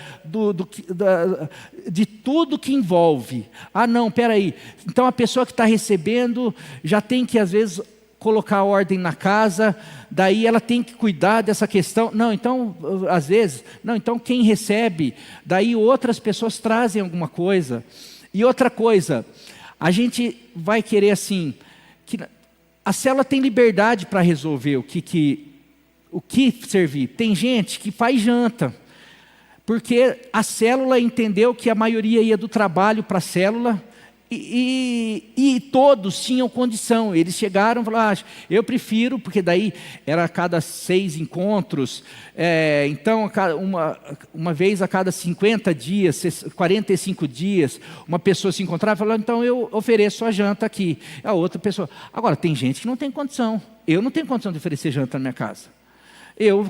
de tudo que envolve. Não, espera aí, então a pessoa que está recebendo já tem que às vezes colocar ordem na casa, daí ela tem que cuidar dessa questão. Não, então, às vezes, então quem recebe, daí outras pessoas trazem alguma coisa. E outra coisa, a gente vai querer assim, que a célula tem liberdade para resolver o que servir. Tem gente que faz janta, porque a célula entendeu que a maioria ia do trabalho para a célula, e todos tinham condição. Eles chegaram e falaram, eu prefiro, porque daí era a cada 6 encontros, então uma vez a cada 50 dias, 45 dias, uma pessoa se encontrava e falava, então eu ofereço a janta aqui. A outra pessoa. Agora, tem gente que não tem condição. Eu não tenho condição de oferecer janta na minha casa. Eu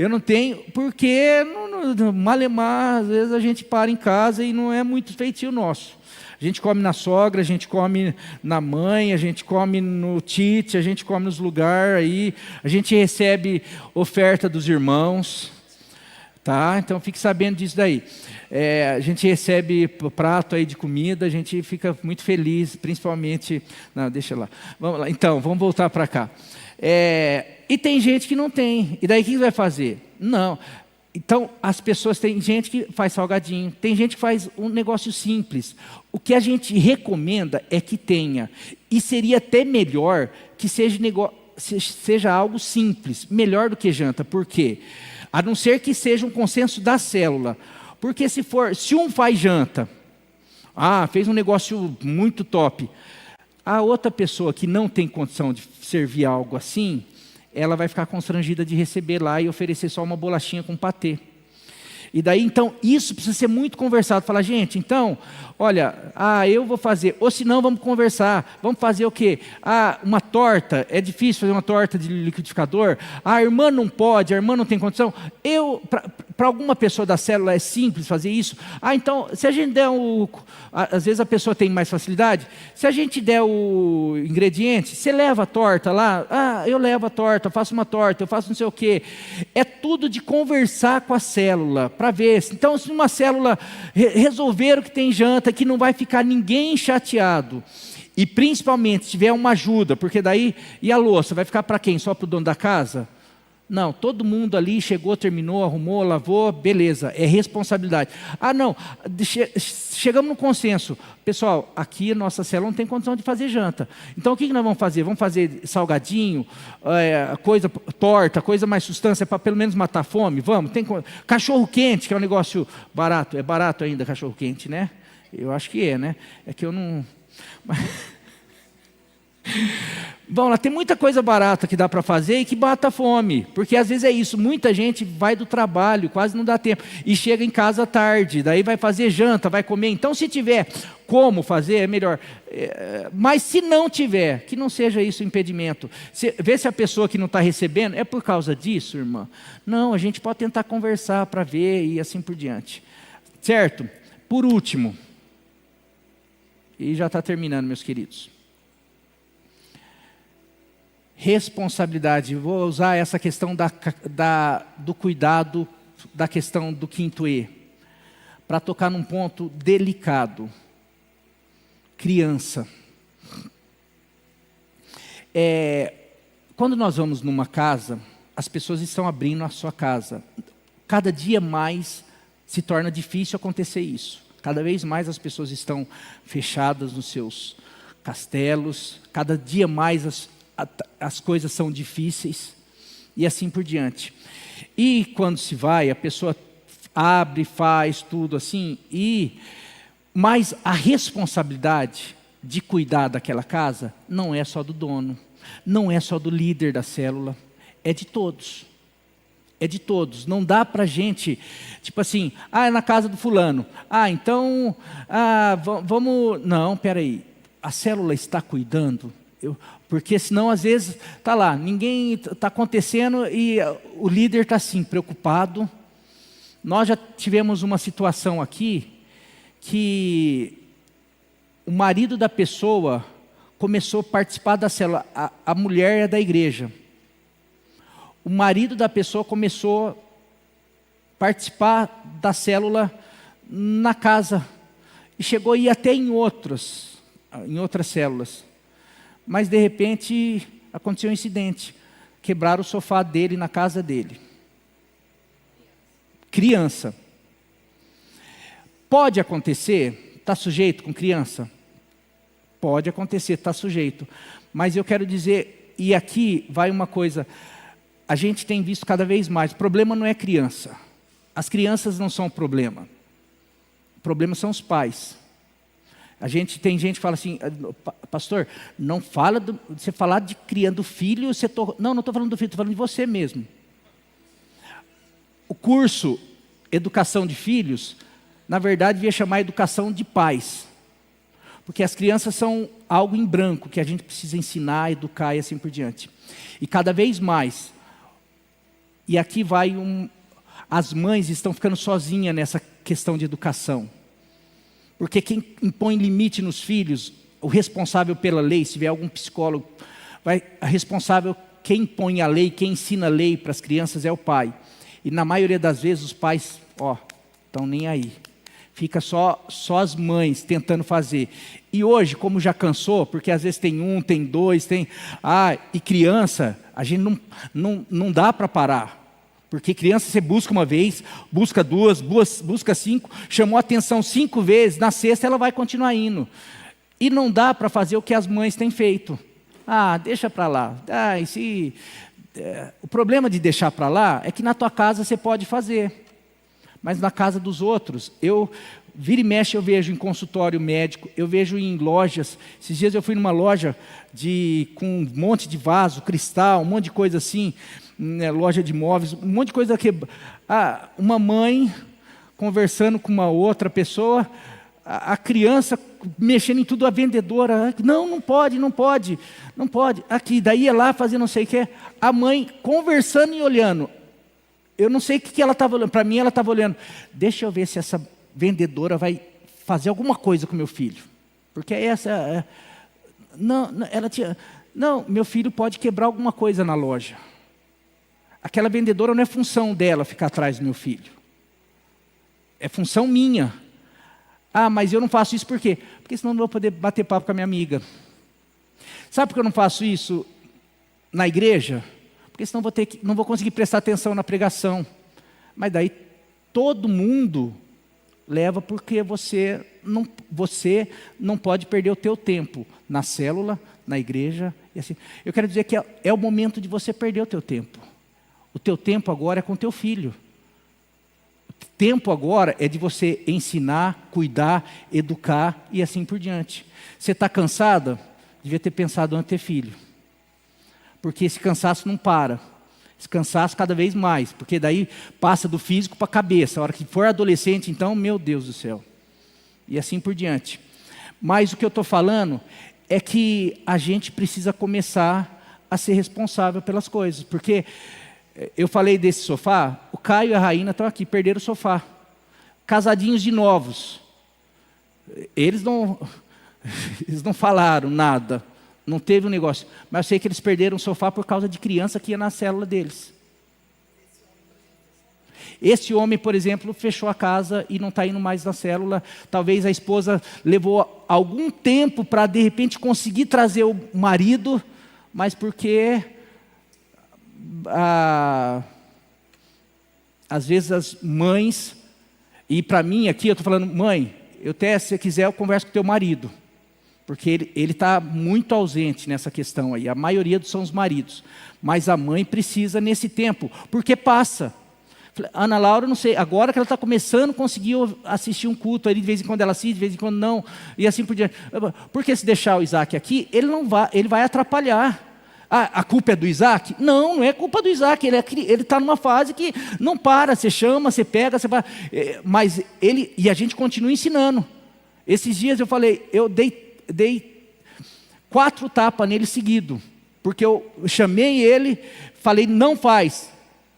não tenho, porque malemar, às vezes a gente para em casa e não é muito feitio nosso. A gente come na sogra, a gente come na mãe, a gente come no tite, a gente come nos lugares aí, a gente recebe oferta dos irmãos, tá? Então fique sabendo disso daí. A gente recebe prato aí de comida, a gente fica muito feliz, principalmente. Não, deixa lá. Vamos lá. Então, vamos voltar para cá. E tem gente que não tem. E daí o que vai fazer? Não. Então, as pessoas, tem gente que faz salgadinho, tem gente que faz um negócio simples. O que a gente recomenda é que tenha. E seria até melhor que seja algo simples, melhor do que janta. Por quê? A não ser que seja um consenso da célula. Porque se um faz janta, fez um negócio muito top, a outra pessoa que não tem condição de servir algo assim, ela vai ficar constrangida de receber lá e oferecer só uma bolachinha com patê. E daí, então, isso precisa ser muito conversado. Falar, gente, então, olha, eu vou fazer. Ou se não, vamos conversar. Vamos fazer o quê? Uma torta. É difícil fazer uma torta de liquidificador. A irmã não pode, a irmã não tem condição. Para alguma pessoa da célula é simples fazer isso. Então, se a gente der às vezes a pessoa tem mais facilidade. Se a gente der o ingrediente, você leva a torta lá. Eu levo a torta, eu faço uma torta, eu faço não sei o quê. É tudo de conversar com a célula, para ver. Então, se uma célula resolver que tem janta, que não vai ficar ninguém chateado, e principalmente se tiver uma ajuda, porque daí, e a louça, vai ficar para quem? Só para o dono da casa? Não, todo mundo ali chegou, terminou, arrumou, lavou, beleza, é responsabilidade. Ah, não, chegamos no consenso. Pessoal, aqui a nossa célula não tem condição de fazer janta. Então o que nós vamos fazer? Vamos fazer salgadinho, coisa torta, coisa mais substância para pelo menos matar a fome? Vamos, cachorro quente, que é um negócio barato. É barato ainda cachorro quente, né? Eu acho que é, né? É que eu não... Bom, lá tem muita coisa barata que dá para fazer e que mata a fome, porque às vezes é isso, muita gente vai do trabalho, quase não dá tempo, e chega em casa tarde, daí vai fazer janta, vai comer, então se tiver como fazer, é melhor, mas se não tiver, que não seja isso impedimento, vê se a pessoa que não está recebendo, é por causa disso, irmã? Não, a gente pode tentar conversar para ver e assim por diante, certo? Por último, e já está terminando, meus queridos, responsabilidade, vou usar essa questão do cuidado, da questão do quinto E, para tocar num ponto delicado. Criança. Quando nós vamos numa casa, as pessoas estão abrindo a sua casa. Cada dia mais se torna difícil acontecer isso. Cada vez mais as pessoas estão fechadas nos seus castelos, cada dia mais as coisas são difíceis e assim por diante. E quando se vai, a pessoa abre, faz tudo assim, mas a responsabilidade de cuidar daquela casa não é só do dono, não é só do líder da célula, é de todos. É de todos, não dá para a gente, tipo assim, é na casa do fulano, então, vamos, não, peraí, a célula está cuidando? Porque senão às vezes está lá, ninguém está acontecendo e o líder está assim, preocupado. Nós já tivemos uma situação aqui, que o marido da pessoa começou a participar da célula, a mulher é da igreja. O marido da pessoa começou a participar da célula na casa, e chegou a ir até em outras células. Mas de repente aconteceu um incidente, quebraram o sofá dele na casa dele. Criança. Pode acontecer, está sujeito com criança? Pode acontecer, está sujeito. Mas eu quero dizer, e aqui vai uma coisa, a gente tem visto cada vez mais, o problema não é criança. As crianças não são o problema. O problema são os pais. Tem gente que fala assim, pastor, não fala, você falar de criando filho, não estou falando do filho, estou falando de você mesmo. O curso Educação de Filhos, na verdade, devia chamar Educação de Pais. Porque as crianças são algo em branco, que a gente precisa ensinar, educar e assim por diante. E cada vez mais, e aqui vai as mães estão ficando sozinhas nessa questão de educação. Porque quem impõe limite nos filhos, o responsável pela lei, se tiver algum psicólogo, a responsável, quem impõe a lei, quem ensina a lei para as crianças é o pai. E na maioria das vezes os pais, estão nem aí. Fica só as mães tentando fazer. E hoje, como já cansou, porque às vezes tem tem dois, e criança, a gente não dá para parar. Porque criança você busca uma vez, busca duas, busca 5, chamou a atenção 5 vezes, na sexta ela vai continuar indo. E não dá para fazer o que as mães têm feito. Deixa para lá. O problema de deixar para lá é que na tua casa você pode fazer. Mas na casa dos outros, vira e mexe eu vejo em consultório médico, eu vejo em lojas. Esses dias eu fui numa loja com um monte de vaso, cristal, um monte de coisa assim, loja de móveis, um monte de coisa que... uma mãe conversando com uma outra pessoa, a criança mexendo em tudo, a vendedora, não pode. Aqui, daí ia lá fazer não sei o que, a mãe conversando e olhando. Eu não sei o que ela estava olhando, para mim ela estava olhando, deixa eu ver se essa vendedora vai fazer alguma coisa com meu filho. Porque meu filho pode quebrar alguma coisa na loja. Aquela vendedora não é função dela ficar atrás do meu filho. É função minha. Mas eu não faço isso por quê? Porque senão não vou poder bater papo com a minha amiga. Sabe por que eu não faço isso na igreja? porque senão não vou conseguir prestar atenção na pregação. Mas daí todo mundo leva, porque você não pode perder o teu tempo na célula, na igreja. E assim. Eu quero dizer que é o momento de você perder o teu tempo. O teu tempo agora é com o teu filho. O tempo agora é de você ensinar, cuidar, educar e assim por diante. Você está cansada? Devia ter pensado antes ter filho. Porque esse cansaço não para. Esse cansaço cada vez mais. Porque daí passa do físico para a cabeça. A hora que for adolescente, então, meu Deus do céu. E assim por diante. Mas o que eu estou falando é que a gente precisa começar a ser responsável pelas coisas. Porque eu falei desse sofá, o Caio e a Raína estão aqui, perderam o sofá. Casadinhos de novos. Eles não falaram nada. Não teve um negócio. Mas eu sei que eles perderam o sofá por causa de criança que ia na célula deles. Esse homem, por exemplo, fechou a casa e não está indo mais na célula. Talvez a esposa levou algum tempo para, de repente, conseguir trazer o marido, mas porque às vezes as mães, e para mim aqui, eu estou falando, mãe, se você quiser eu converso com o teu marido, porque ele está muito ausente nessa questão aí. A maioria são os maridos, mas a mãe precisa nesse tempo, porque passa. Ana Laura, não sei, agora que ela está começando, conseguiu assistir um culto, aí de vez em quando ela assiste, de vez em quando não, e assim por diante. Porque se deixar o Isaac aqui, ele vai atrapalhar. A culpa é do Isaac? Não é culpa do Isaac, ele está numa fase que não para, você chama, você pega, você vai, mas e a gente continua ensinando. Esses dias eu falei, eu dei 4 tapas nele seguido, porque eu chamei ele, falei, não faz.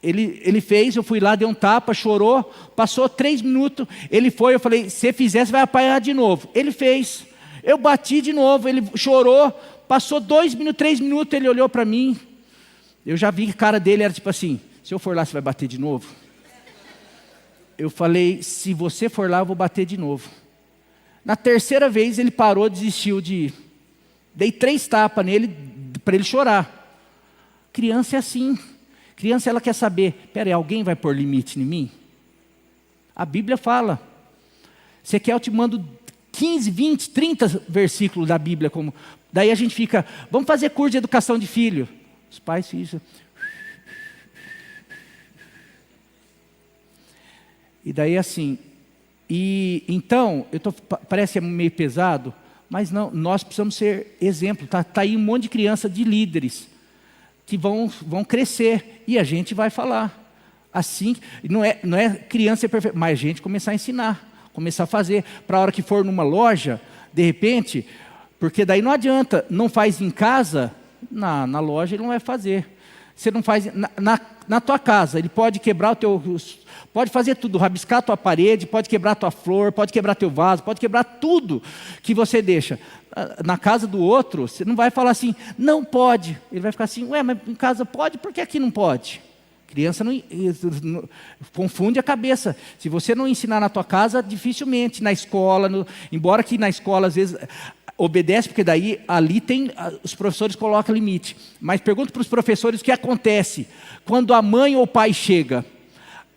Ele fez, eu fui lá, dei um tapa, chorou, passou 3 minutos, ele foi, eu falei, se fizer, você vai apanhar de novo. Ele fez, eu bati de novo, ele chorou, passou 2 minutos, 3 minutos, ele olhou para mim, eu já vi que a cara dele era tipo assim, se eu for lá, você vai bater de novo? Eu falei, se você for lá, eu vou bater de novo. Na 3ª vez, ele parou, desistiu de ir. Dei 3 tapas nele, para ele chorar. Criança é assim. Criança, ela quer saber, peraí, alguém vai pôr limite em mim? A Bíblia fala. Você quer, eu te mando 15, 20, 30 versículos da Bíblia. Daí a gente fica, vamos fazer curso de educação de filho. Os pais ficam. E daí assim, então, parece meio pesado, mas não, nós precisamos ser exemplo. Está aí um monte de criança, de líderes, que vão crescer, e a gente vai falar. Assim, não é criança ser perfeita, mas a gente começar a ensinar, começar a fazer, para a hora que for numa loja, de repente, porque daí não adianta, não faz em casa, na loja ele não vai fazer. Você não faz, na tua casa, ele pode quebrar pode fazer tudo, rabiscar a tua parede, pode quebrar a tua flor, pode quebrar teu vaso, pode quebrar tudo que você deixa. Na casa do outro, você não vai falar assim, não pode. Ele vai ficar assim, mas em casa pode, por que aqui não pode? Criança não confunde a cabeça. Se você não ensinar na tua casa, dificilmente. Na escola, embora que na escola às vezes obedece, porque daí ali os professores colocam limite. Mas pergunto para os professores o que acontece quando a mãe ou o pai chega.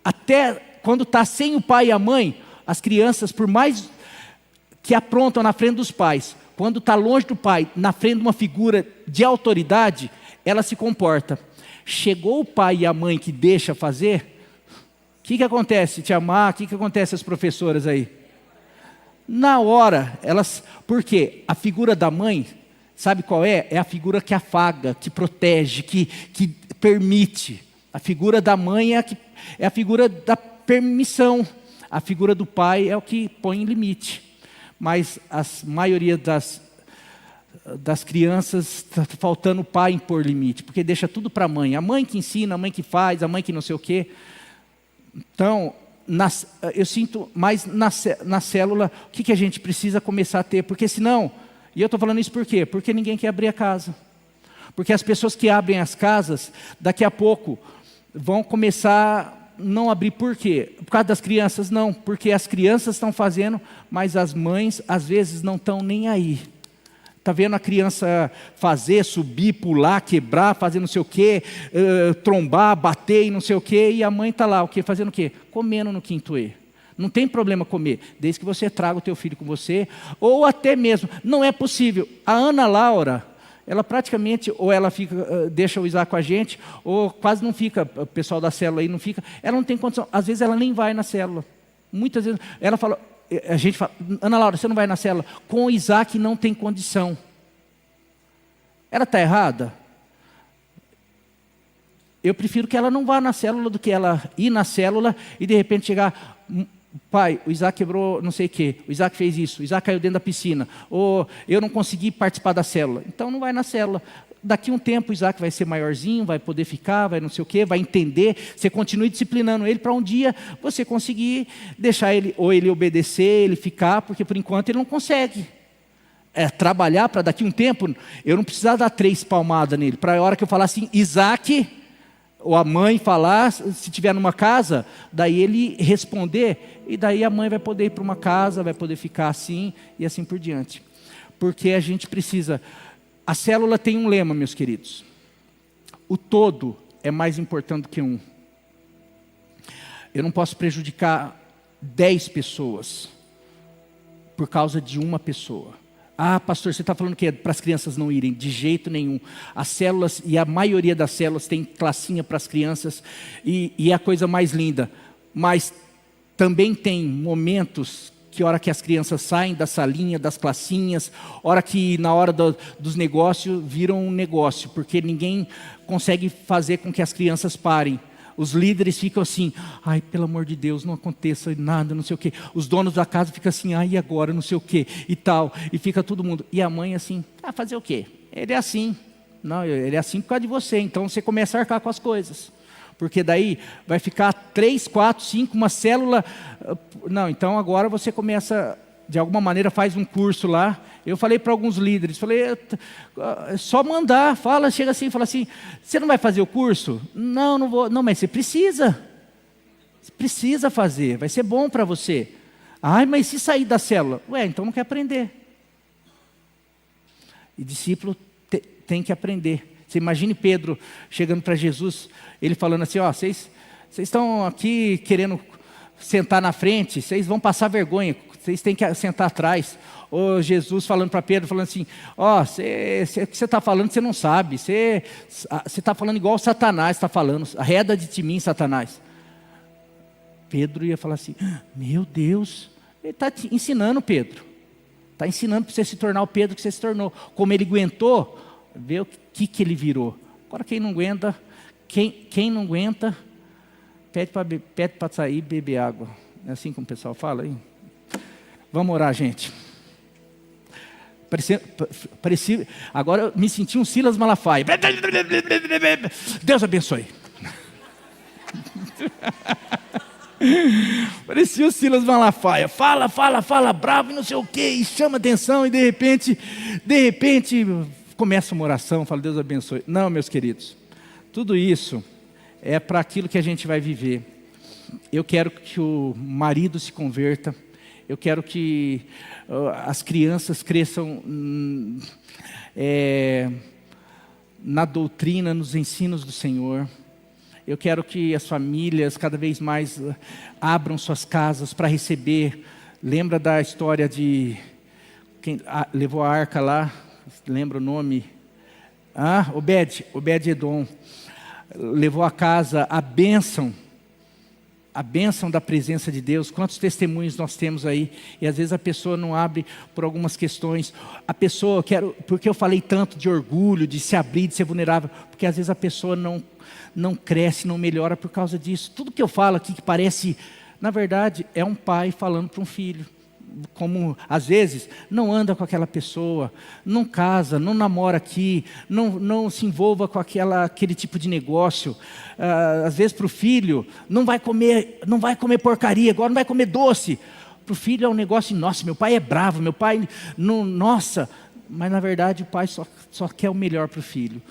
Até quando está sem o pai e a mãe, as crianças, por mais que aprontam na frente dos pais, quando está longe do pai, na frente de uma figura de autoridade, ela se comporta. Chegou o pai e a mãe que deixa fazer, o que acontece, Tia Má? O que acontece às professoras aí? Na hora, por quê? A figura da mãe, sabe qual é? É a figura que afaga, que protege, que permite. A figura da mãe é a figura da permissão. A figura do pai é o que põe limite. Mas a maioria das crianças está faltando o pai impor limite, porque deixa tudo para a mãe. A mãe que ensina, a mãe que faz, a mãe que não sei o quê. Então, eu sinto mais na célula o que a gente precisa começar a ter, porque senão, e eu estou falando isso por quê? Porque ninguém quer abrir a casa. Porque as pessoas que abrem as casas, daqui a pouco, vão começar a não abrir. Por quê? Por causa das crianças? Não, porque as crianças estão fazendo, mas as mães às vezes não estão nem aí. Está vendo a criança fazer, subir, pular, quebrar, fazer não sei o quê, trombar, bater e não sei o quê, e a mãe está lá, o quê? Fazendo o quê? Comendo no quinto E. Não tem problema comer, desde que você traga o teu filho com você, ou até mesmo, não é possível. A Ana Laura, ela praticamente, ou ela fica, deixa o Isaac com a gente, ou quase não fica, o pessoal da célula aí não fica, ela não tem condição, às vezes ela nem vai na célula. Muitas vezes, ela fala, a gente fala, Ana Laura, você não vai na célula? Com o Isaac não tem condição. Ela está errada? Eu prefiro que ela não vá na célula do que ela ir na célula e de repente chegar, pai, o Isaac quebrou não sei o quê, o Isaac fez isso, o Isaac caiu dentro da piscina, ou eu não consegui participar da célula. Então não vai na célula. Daqui um tempo o Isaac vai ser maiorzinho, vai poder ficar, vai não sei o quê, vai entender, você continue disciplinando ele para um dia você conseguir deixar ele, ou ele obedecer, ele ficar, porque por enquanto ele não consegue. Trabalhar para daqui um tempo, eu não precisar dar 3 palmadas nele, para a hora que eu falar assim, Isaac, ou a mãe falar, se estiver numa casa, daí ele responder, e daí a mãe vai poder ir para uma casa, vai poder ficar assim, e assim por diante. Porque a gente precisa... A célula tem um lema, meus queridos. O todo é mais importante do que um. Eu não posso prejudicar 10 pessoas por causa de uma pessoa. Ah, pastor, você está falando que é para as crianças não irem? De jeito nenhum. As células, e a maioria das células tem classinha para as crianças, e é a coisa mais linda. Mas também tem momentos que hora que as crianças saem da salinha, das classinhas, hora que na hora dos negócios viram um negócio, porque ninguém consegue fazer com que as crianças parem. Os líderes ficam assim, ai, pelo amor de Deus, não aconteça nada, não sei o quê. Os donos da casa ficam assim, ai, e agora, não sei o quê, e tal. E fica todo mundo. E a mãe assim, fazer o quê? Ele é assim. Não, ele é assim por causa de você. Então você começa a arcar com as coisas. Porque daí vai ficar 3, 4, 5, uma célula. Não, então agora você começa, de alguma maneira faz um curso lá. Eu falei para alguns líderes, falei, só mandar, chega assim e fala assim, você não vai fazer o curso? Não, não vou. Não, mas você precisa. Você precisa fazer, vai ser bom para você. Ai, mas se sair da célula? Então não quer aprender. E discípulo tem que aprender. Você imagine Pedro chegando para Jesus, ele falando assim, vocês estão aqui querendo sentar na frente, vocês vão passar vergonha, vocês têm que sentar atrás. Ou Jesus falando para Pedro, falando assim, o que você está falando, você não sabe, você está falando igual o Satanás está falando, arreda de mim, Satanás. Pedro ia falar assim, meu Deus, ele está te ensinando, Pedro, está ensinando para você se tornar o Pedro que você se tornou, como ele aguentou, vê o que ele virou. Agora quem não aguenta, quem não aguenta, pede para sair e beber água. É assim como o pessoal fala aí? Vamos orar, gente. Parecia, agora eu me senti um Silas Malafaia. Deus abençoe. Parecia o Silas Malafaia. Fala, bravo e não sei o quê, e chama atenção, e de repente começa uma oração, fala, Deus abençoe. Não, meus queridos, tudo isso é para aquilo que a gente vai viver. Eu quero que o marido se converta, eu quero que as crianças cresçam na doutrina, nos ensinos do Senhor. Eu quero que as famílias cada vez mais abram suas casas para receber. Lembra da história de quem levou a arca lá? Lembra o nome? Obed-Edom. Levou a casa a bênção da presença de Deus. Quantos testemunhos nós temos aí? E às vezes a pessoa não abre por algumas questões. Porque eu falei tanto de orgulho, de se abrir, de ser vulnerável, porque às vezes a pessoa não cresce, não melhora por causa disso. Tudo que eu falo aqui que parece, na verdade, é um pai falando para um filho. Como às vezes não anda com aquela pessoa, não casa, não namora aqui, não se envolva com aquele tipo de negócio. Às vezes para o filho não vai comer porcaria, agora não vai comer doce. Para o filho é um negócio, nossa, meu pai é bravo, meu pai não, nossa, mas na verdade o pai só quer o melhor para o filho.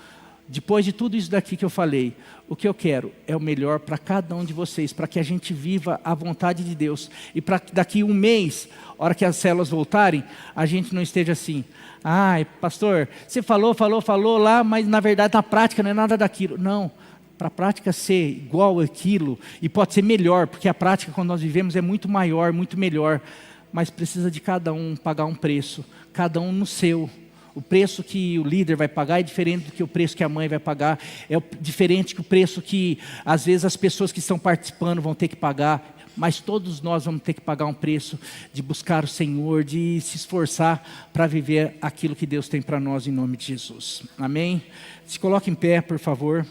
depois de tudo isso daqui que eu falei, o que eu quero é o melhor para cada um de vocês, para que a gente viva a vontade de Deus. E para que daqui um mês, a hora que as células voltarem, a gente não esteja assim: ai, pastor, você falou lá, mas na verdade na prática não é nada daquilo. Não, para a prática ser igual àquilo, e pode ser melhor, porque a prática quando nós vivemos é muito maior, muito melhor. Mas precisa de cada um pagar um preço, cada um no seu. O preço que o líder vai pagar é diferente do que o preço que a mãe vai pagar, é diferente que o preço que às vezes as pessoas que estão participando vão ter que pagar, mas todos nós vamos ter que pagar um preço de buscar o Senhor, de se esforçar para viver aquilo que Deus tem para nós em nome de Jesus. Amém? Se coloque em pé, por favor.